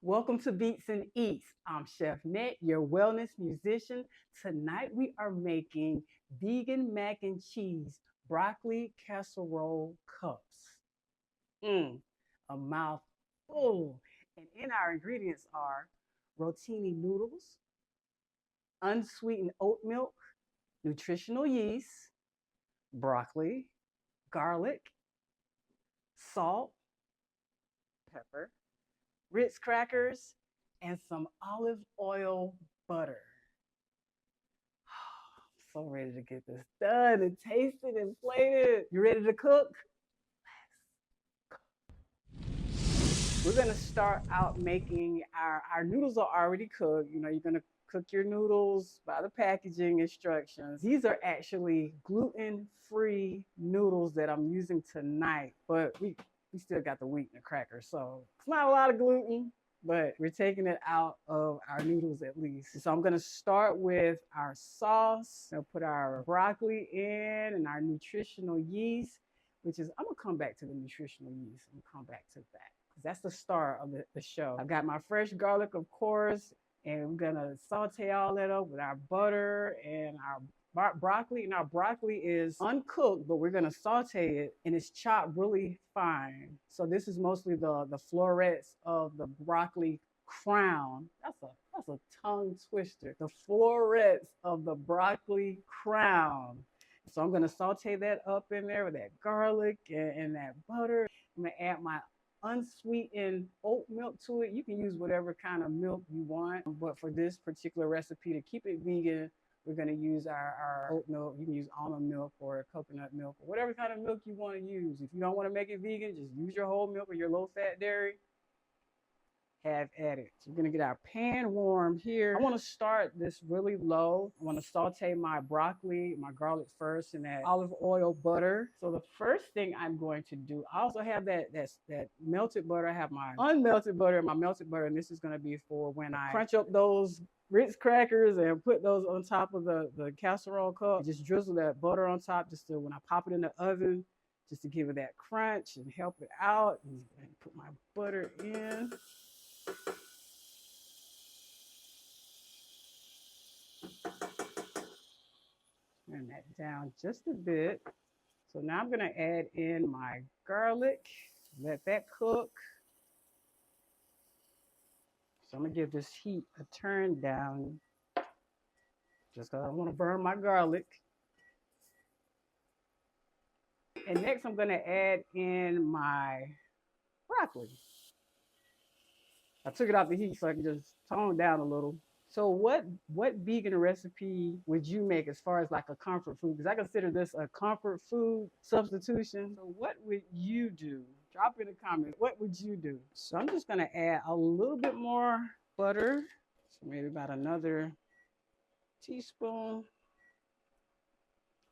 Welcome to BeatzNEatz. I'm Chef Net, your wellness musician. Tonight we are making vegan mac and cheese broccoli casserole cups. A mouthful. And in our ingredients are rotini noodles, unsweetened oat milk, nutritional yeast, broccoli, garlic, salt, pepper, Ritz crackers, and some olive oil butter. I'm so ready to get this done and taste it and plate it. You ready to cook? We're gonna start out making our noodles are already cooked. You know, you're gonna cook your noodles by the packaging instructions. These are actually gluten-free noodles that I'm using tonight, but we still got the wheat and the cracker, so it's not a lot of gluten, but we're taking it out of our noodles at least. So I'm gonna start with our sauce. I'll put our broccoli in and our nutritional yeast, which is, I'm gonna come back to the nutritional yeast. I'm gonna come back to that, because that's the star of the show. I've got my fresh garlic, of course, and we're gonna saute all that up with our butter and our broccoli. And our broccoli is uncooked, but we're gonna saute it, and it's chopped really fine. So this is mostly the florets of the broccoli crown. That's a tongue twister. The florets of the broccoli crown. So I'm gonna saute that up in there with that garlic and that butter. I'm gonna add my unsweetened oat milk to it. You can use whatever kind of milk you want, but for this particular recipe, to keep it vegan, we're going to use our oat milk. You can use almond milk or coconut milk or whatever kind of milk you want to use. If you don't want to make it vegan, just use your whole milk or your low-fat dairy. Have at it. So we're going to get our pan warm here. I want to start this really low. I want to saute my broccoli, my garlic first, and that olive oil butter. So the first thing I'm going to do, I also have that melted butter. I have my unmelted butter and my melted butter, and this is going to be for when I crunch up those Ritz crackers and put those on top of the casserole cup. Just drizzle that butter on top just to, when I pop it in the oven, just to give it that crunch and help it out. And put my butter in. Turn that down just a bit. So now I'm gonna add in my garlic, let that cook. So I'm gonna give this heat a turn down, just because I don't want to burn my garlic. And next I'm gonna add in my broccoli. I took it off the heat so I can just tone down a little. So what vegan recipe would you make as far as like a comfort food? Because I consider this a comfort food substitution. So what would you do? Drop in the comments. What would you do? So I'm just gonna add a little bit more butter. So maybe about another teaspoon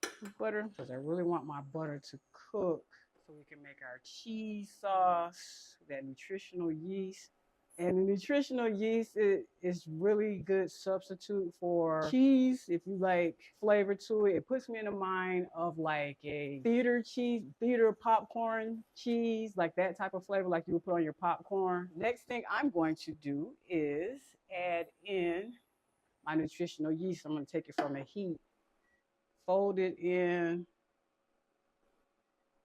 of butter, because I really want my butter to cook so we can make our cheese sauce, that nutritional yeast. And the nutritional yeast is really good substitute for cheese. If you like flavor to it, it puts me in the mind of like a theater popcorn cheese, like that type of flavor, like you would put on your popcorn. Next thing I'm going to do is add in my nutritional yeast. I'm going to take it from the heat, fold it in.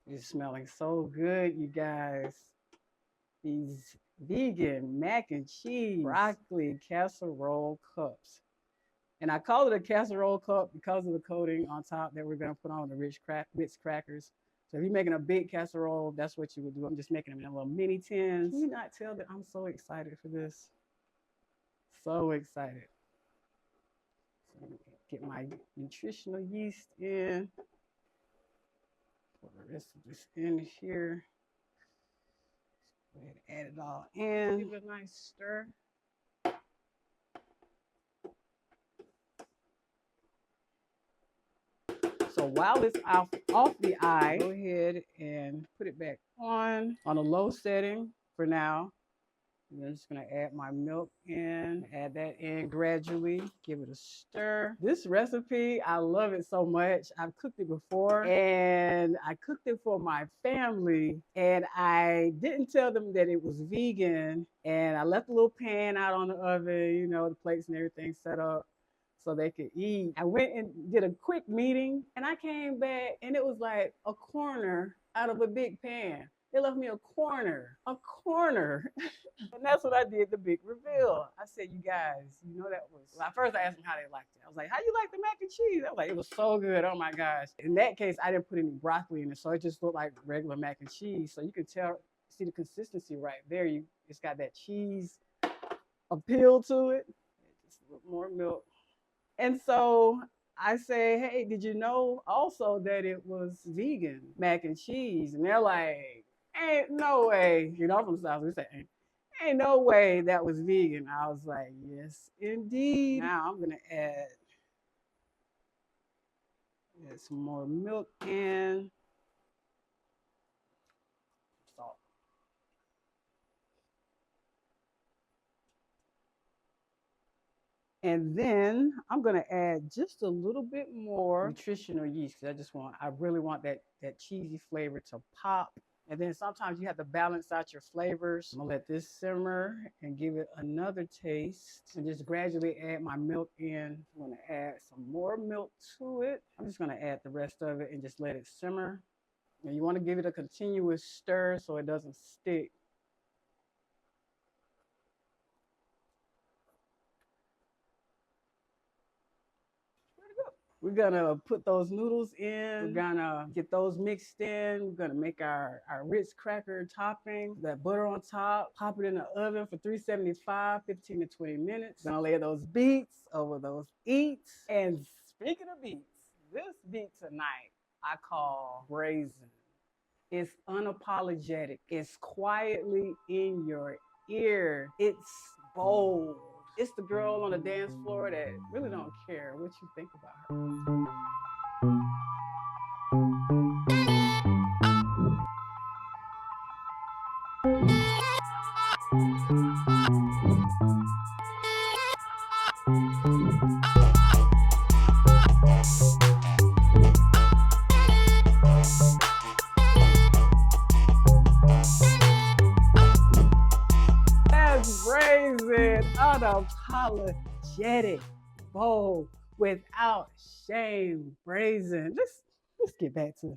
It's smelling so good, you guys. These vegan mac and cheese broccoli casserole cups. And I call it a casserole cup because of the coating on top that we're going to put on the Ritz crackers. So if you're making a big casserole, that's what you would do. I'm just making them in little mini tins. Can you not tell that I'm so excited for this? So excited. So get my nutritional yeast in. Pour the rest of this in here. Go ahead and add it all in. Give it a nice stir. So while it's off the eye, go ahead and put it back on a low setting for now. I'm just gonna add my milk in, add that in gradually, give it a stir. This recipe, I love it so much. I've cooked it before and I cooked it for my family and I didn't tell them that it was vegan and I left a little pan out on the oven, you know, the plates and everything set up so they could eat. I went and did a quick meeting and I came back and it was like a corner out of a big pan. They left me a corner. And that's what I did, the big reveal. I said, you guys, you know that was, well, at first I asked them how they liked it. I was like, how you like the mac and cheese? I was like, it was so good, oh my gosh. In that case, I didn't put any broccoli in it, so it just looked like regular mac and cheese. So you can tell, see the consistency right there. It's got that cheese appeal to it. Just a little more milk. And so I say, hey, did you know also that it was vegan mac and cheese? And they're like, ain't no way. You know, I'm from the South, we say, ain't no way that was vegan. I was like, yes, indeed. Now I'm gonna add some more milk in, salt. And then I'm gonna add just a little bit more nutritional yeast because I really want that cheesy flavor to pop. And then sometimes you have to balance out your flavors. I'm gonna let this simmer and give it another taste and just gradually add my milk in. I'm gonna add some more milk to it. I'm just gonna add the rest of it and just let it simmer. And you wanna give it a continuous stir so it doesn't stick. We're gonna put those noodles in. We're gonna get those mixed in. We're gonna make our Ritz cracker topping, that butter on top, pop it in the oven for 375, 15 to 20 minutes. Gonna lay those beets over those eats. And speaking of beets, this beet tonight I call Brazen. It's unapologetic. It's quietly in your ear. It's bold. It's the girl on the dance floor that really don't care what you think about her. That's Brazen, unapologetic, bold, without shame. Brazen. Let's get back to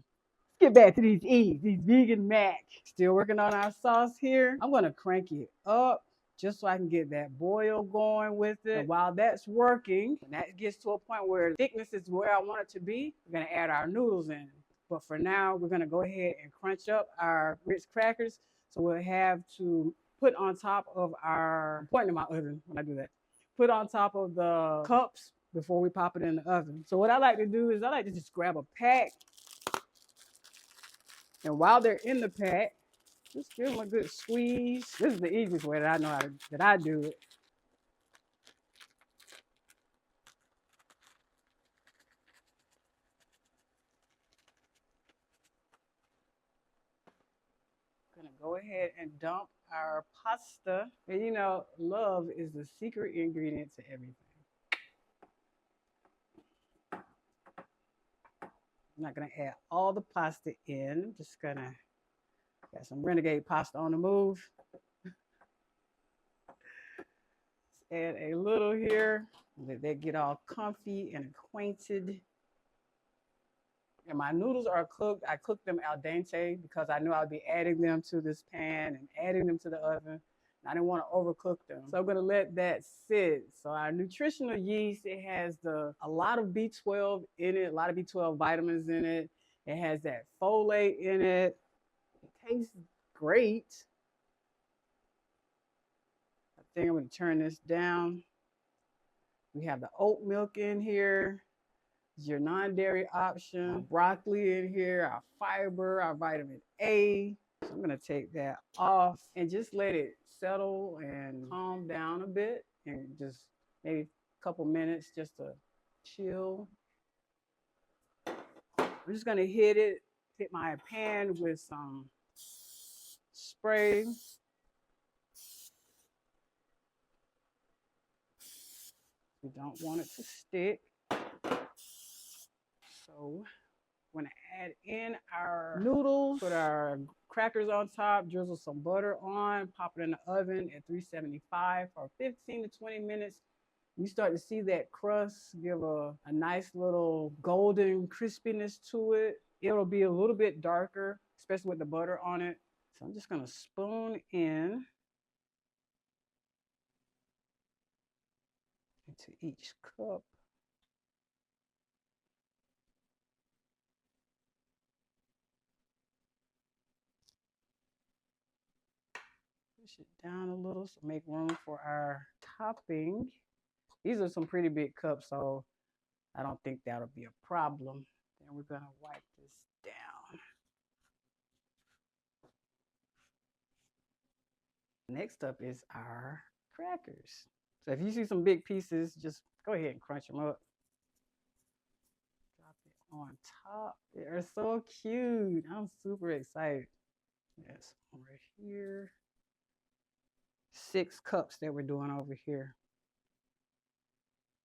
these vegan mac. Still working on our sauce here. I'm gonna crank it up just so I can get that boil going with it. And while that's working, when that gets to a point where the thickness is where I want it to be, we're gonna add our noodles in. But for now, we're gonna go ahead and crunch up our Ritz crackers. So we'll have to put on top of our, pointing in my oven when I do that, put on top of the cups before we pop it in the oven. So what I like to do is I like to just grab a pack. And while they're in the pack, just give them a good squeeze. This is the easiest way that I know that I do it. Gonna go ahead and dump our pasta. And you know, love is the secret ingredient to everything. I'm not gonna add all the pasta in. I'm just gonna, got some renegade pasta on the move. Let's add a little here. Let that get all comfy and acquainted. And my noodles are cooked. I cooked them al dente because I knew I'd be adding them to this pan and adding them to the oven. I didn't want to overcook them. So I'm gonna let that sit. So our nutritional yeast, it has a lot of B12 in it, a lot of B12 vitamins in it. It has that folate in it. It tastes great. I think I'm gonna turn this down. We have the oat milk in here. Your non-dairy option, our broccoli in here, our fiber, our vitamin A. So I'm gonna take that off and just let it settle and calm down a bit and just maybe a couple minutes just to chill. I'm just gonna hit my pan with some spray. We don't want it to stick. So we're gonna add in our noodles, put our crackers on top, drizzle some butter on, pop it in the oven at 375 for 15 to 20 minutes. You start to see that crust give a nice little golden crispiness to it. It'll be a little bit darker, especially with the butter on it. So I'm just gonna spoon in into each cup. Push it down a little so make room for our topping. These are some pretty big cups, so I don't think that'll be a problem. Then we're gonna wipe this down. Next up is our crackers. So if you see some big pieces, just go ahead and crunch them up. Drop it on top. They are so cute. I'm super excited. Yes, right here. 6 cups that we're doing over here.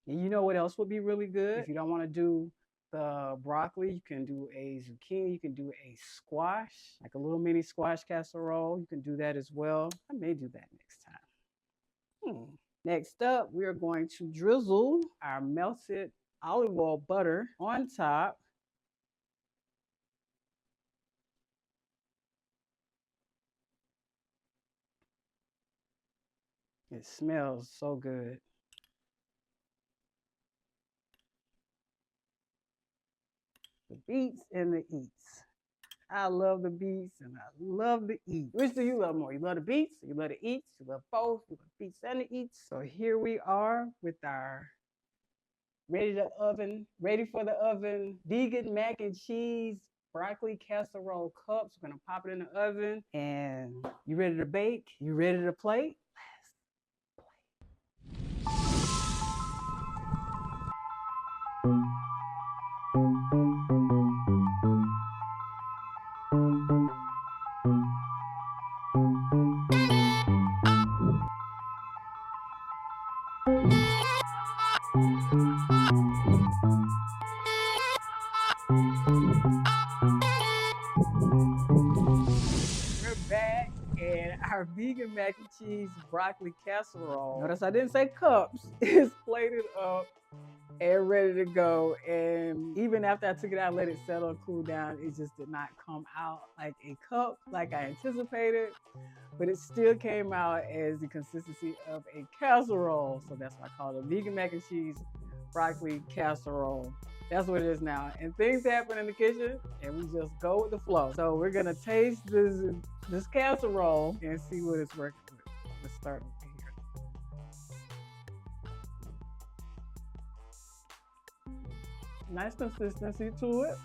And you know what else would be really good? If you don't want to do the broccoli, you can do a zucchini, you can do a squash, like a little mini squash casserole. You can do that as well. I may do that next time. Next up, we are going to drizzle our melted olive oil butter on top. It smells so good. The beats and the eats. I love the beats and I love the eats. Which do you love more? You love the beats, you love the eats, you love both, you love beats and the eats. So here we are with our ready for the oven, vegan mac and cheese broccoli casserole cups. We're gonna pop it in the oven. And you ready to bake? You ready to plate? We're back, and our vegan mac and cheese broccoli casserole. Notice I didn't say cups. It's plated up and ready to go. And even after I took it out, let it settle and cool down, it just did not come out like a cup like I anticipated. But it still came out as the consistency of a casserole. So that's why I call it a vegan mac and cheese broccoli casserole. That's what it is now. And things happen in the kitchen and we just go with the flow. So we're gonna taste this casserole and see what it's working with. Let's start over here. Nice consistency to it.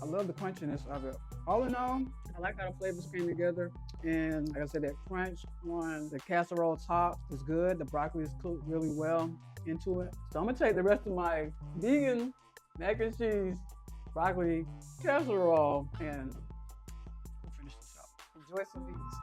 I love the crunchiness of it. All in all, I like how the flavors came together. And like I said, that crunch on the casserole top is good. The broccoli is cooked really well into it. So I'm gonna take the rest of my vegan mac and cheese broccoli casserole and we'll finish this up. Enjoy some of these.